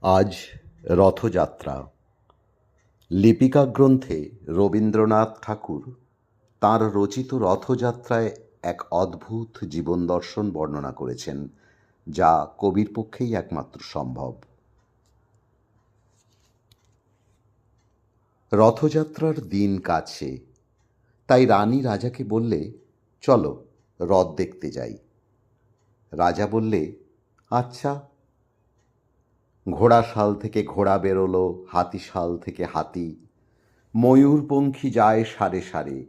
আজ রথযাত্রা। লিপিকা গ্রন্থে রবীন্দ্রনাথ ঠাকুর তাঁর রচিত রথযাত্রায় এক অদ্ভুত জীবন দর্শন বর্ণনা করেছেন, যা কবির পক্ষেই একমাত্র সম্ভব। রথযাত্রার দিন কাছে, তাই রানী রাজাকে বললে, চলো রথ দেখতে যাই। রাজা বললে, আচ্ছা। ঘোড়াশাল থেকে ঘোড়া বেরোলো, হাতিশাল থেকে হাতি, ময়ূরপঙ্খী যায় সারে সারে,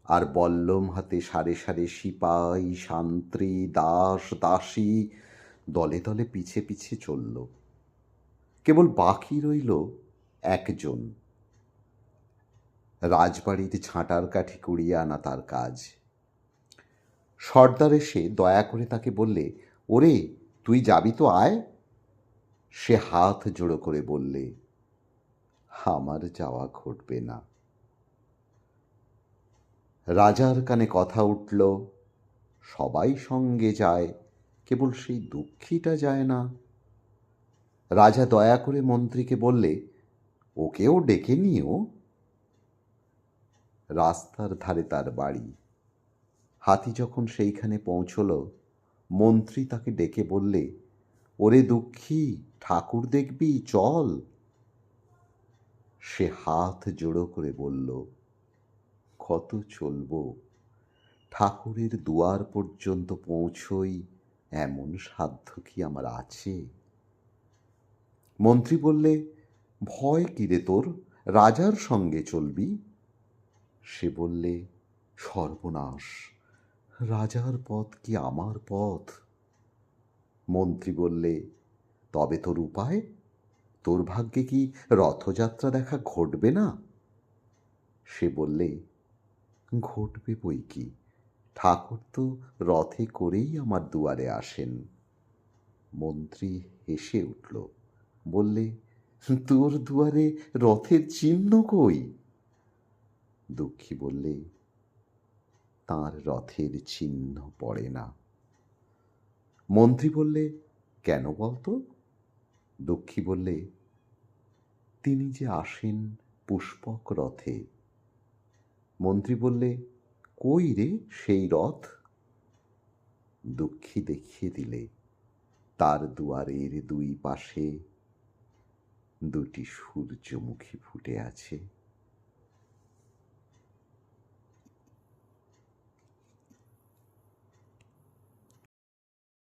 আর বল্লম হাতে সারে সারে সিপাই শান্ত্রী দাস দাসী দলে দলে পিছে পিছে চলল। কেবল বাকি রইল একজন, রাজবাড়ির ঝাঁটার কাঠি কুড়িয়ে আনা তার কাজ। সর্দার এসে দয়া করে তাকে বললে, ওরে তুই যাবি তো, আয়। সে হাত জোড়ো করে বললে, আমার যাওয়া ঘটবে না। রাজার কানে কথা উঠল, সবাই সঙ্গে যায়, কেবল সেই দুঃখীটা যায় না। রাজা দয়া করে মন্ত্রীকে বললে, ওকেও ডেকে নিও। রাস্তার ধারে তার বাড়ি। হাতি যখন সেইখানে পৌঁছল, মন্ত্রী তাকে ডেকে বললে, ওরে দুঃখী, ঠাকুর দেখবি, চল। সে হাত জোড়ো করে বলল, কত চলব, ঠাকুরের দুয়ার পর্যন্ত পৌঁছই এমন সাধ্য কি আমার আছে? মন্ত্রী বললে, ভয় কিরে তোর, রাজার সঙ্গে চলবি। সে বললে, সর্বনাশ, রাজার পথ কি আমার পথ? মন্ত্রী বললে, তবে তোর উপায়? তোর ভাগ্যে কি রথযাত্রা দেখা ঘটবে না? সে বললে, ঘটবে বই কি, ঠাকুর তো রথে করেই আমার দুয়ারে আসেন। মন্ত্রী হেসে উঠল, বললে, তোর দুয়ারে রথের চিহ্ন কই? দুঃখী বললে, তাঁর রথের চিহ্ন পড়ে না। মন্ত্রী বললে, কেন বলতো? দুঃখী বললে, তিনি যে আসেন পুষ্পক রথে। মন্ত্রী বললে, কই রে সেই রথ? দুঃখী দেখিয়ে দিলে, তার দুয়ারের দুই পাশে দুটি সূর্যমুখী ফুটে আছে।